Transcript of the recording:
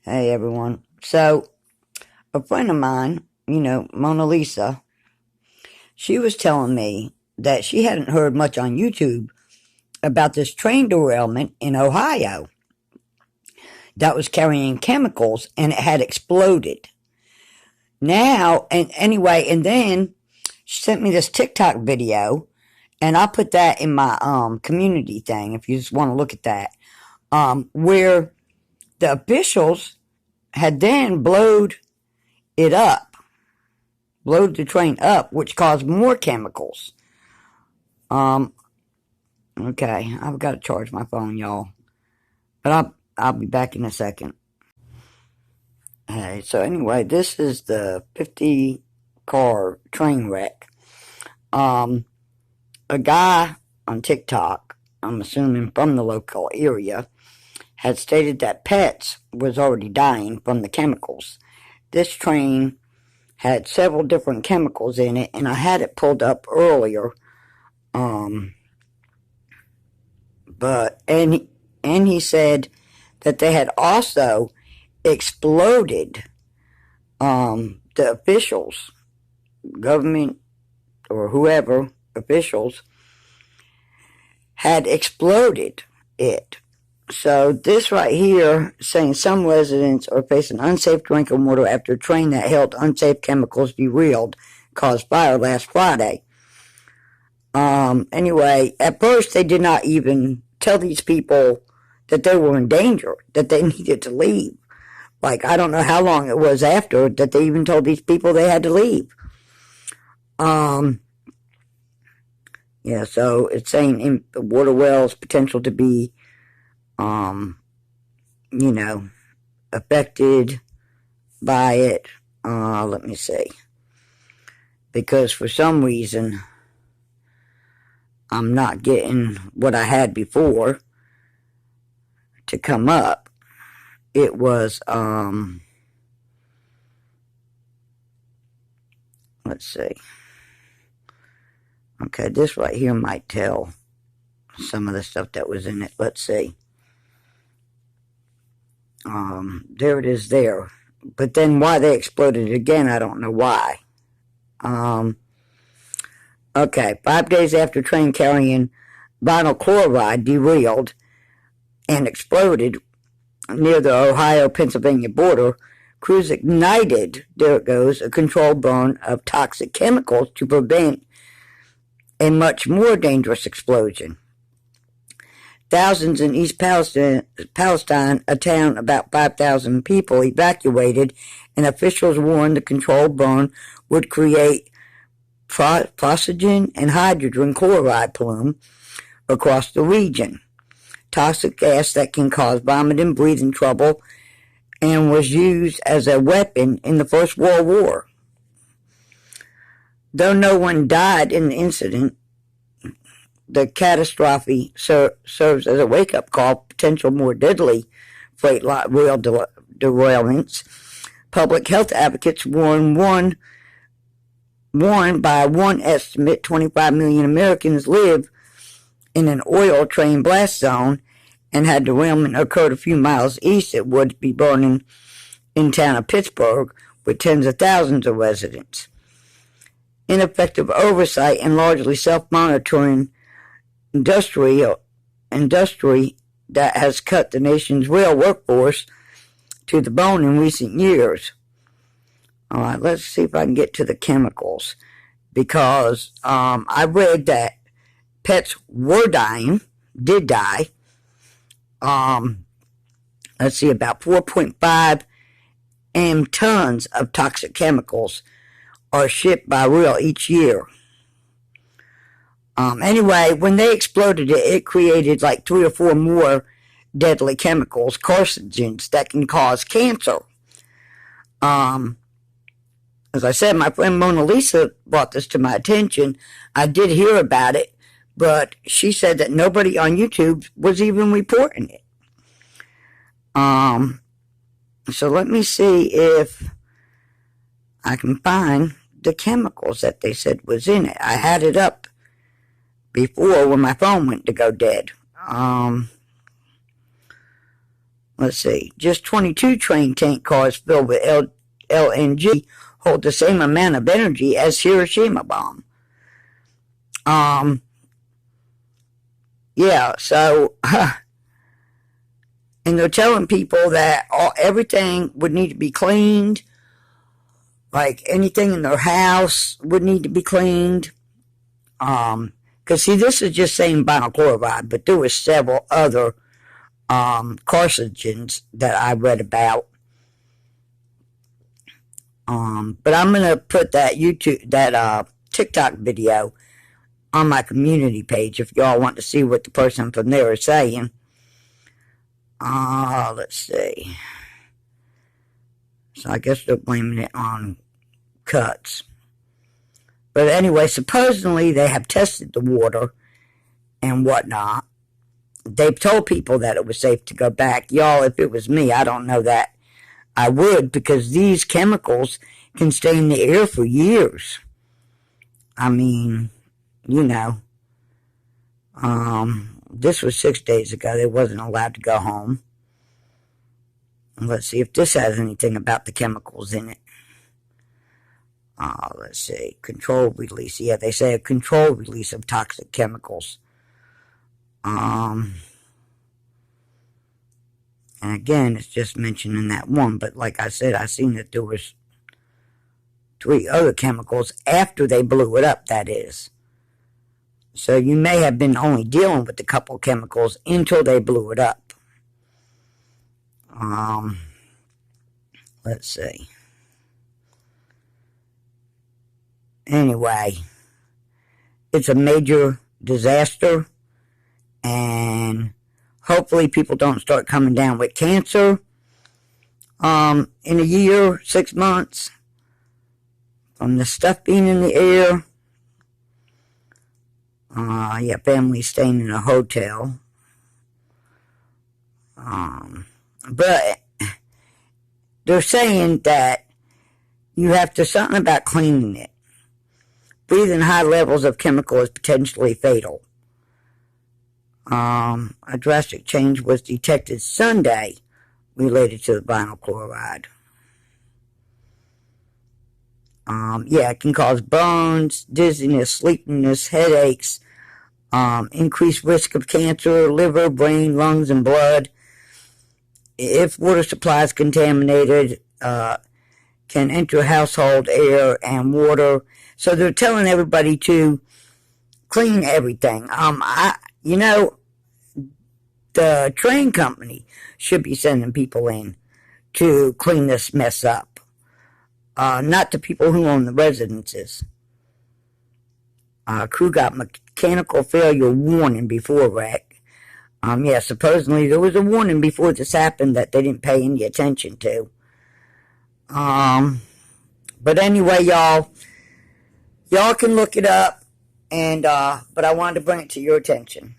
Hey everyone. So, a friend of mine, Mona Lisa, she was telling me that she hadn't heard much on YouTube about this train derailment in Ohio that was carrying chemicals and it had exploded. Now, and anyway, and then she sent me this TikTok video and I put that in my community thing if you just want to look at that. Where the officials had then blowed it up, blowed the train up, which caused more chemicals. Okay, I've got to charge my phone, y'all. But I'll be back in a second. Hey, so anyway, this is the 50-car train wreck. A guy on TikTok, I'm assuming from the local area, had stated that pets was already dying from the chemicals. This train had several different chemicals in it, and I had it pulled up earlier. And he said that they had also exploded, the officials, government or whoever, officials, had exploded it. So this right here saying some residents are facing unsafe drinking water after a train that held unsafe chemicals derailed, caused fire last Friday. Anyway, at first they did not even tell these people that they were in danger, that they needed to leave. Like, I don't know how long it was after that they even told these people they had to leave. Yeah, so it's saying in the water wells potential to be, affected by it. Let me see. Because for some reason, I'm not getting what I had before to come up. It was, let's see. Okay, this right here might tell some of the stuff that was in it. Let's see. There it is there. But then why they exploded it again, I don't know why. Okay, 5 days after train carrying vinyl chloride derailed and exploded near the Ohio-Pennsylvania border, crews ignited, there it goes, a controlled burn of toxic chemicals to prevent a much more dangerous explosion. Thousands in East Palestine, a town about 5,000 people, evacuated, and officials warned the controlled burn would create phosgen and hydrogen chloride plume across the region. Toxic gas that can cause vomiting, breathing trouble, and was used as a weapon in the First World War. Though no one died in the incident, the catastrophe serves as a wake-up call for potential more deadly freight rail derailments. Public health advocates warn by one estimate 25 million Americans live in an oil train blast zone, and had derailment occurred a few miles east, it would be burning in town of Pittsburgh with tens of thousands of residents. Ineffective oversight and largely self-monitoring industry that has cut the nation's rail workforce to the bone in recent years. All right, let's see if I can get to the chemicals, because I read that pets were dying, did die. Let's see, about 4.5 tons of toxic chemicals are shipped by rail each year. Anyway, when they exploded it, it created like 3 or 4 more deadly chemicals, carcinogens, that can cause cancer. As I said, my friend Mona Lisa brought this to my attention. I did hear about it, but she said that nobody on YouTube was even reporting it. So let me see if I can find the chemicals that they said was in it. I had it up before when my phone went to go dead. let's see, just 22 train tank cars filled with LNG hold the same amount of energy as Hiroshima bomb. Yeah, so, and they're telling people that everything would need to be cleaned, like anything in their house would need to be cleaned. Because see, this is just saying vinyl chloride, but there was several other carcinogens that I read about. But I'm gonna put that TikTok video on my community page if y'all want to see what the person from there is saying. Let's see. So I guess they're blaming it on cuts. But anyway, supposedly they have tested the water and whatnot. They've told people that it was safe to go back. Y'all, if it was me, I don't know that I would, because these chemicals can stay in the air for years. I mean, you know, this was 6 days ago. They wasn't allowed to go home. Let's see if this has anything about the chemicals in it. Let's see. Controlled release. Yeah, they say a controlled release of toxic chemicals. And again, it's just mentioning that one. But like I said, I seen that there was 3 other chemicals after they blew it up, that is. So you may have been only dealing with a couple chemicals until they blew it up. Let's see. Anyway, it's a major disaster, and hopefully people don't start coming down with cancer in a year, 6 months, from the stuff being in the air. Yeah, families staying in a hotel. But they're saying that you have to something about cleaning it. Breathing high levels of chemical is potentially fatal. A drastic change was detected Sunday related to the vinyl chloride. Yeah, it can cause burns, dizziness, sleepiness, headaches, increased risk of cancer, liver, brain, lungs, and blood. If water supply is contaminated, can enter household air and water. So they're telling everybody to clean everything. You know, the train company should be sending people in to clean this mess up. Not the people who own the residences. Crew got mechanical failure warning before wreck. Yeah, supposedly there was a warning before this happened that they didn't pay any attention to. But anyway, y'all can look it up, and but I wanted to bring it to your attention.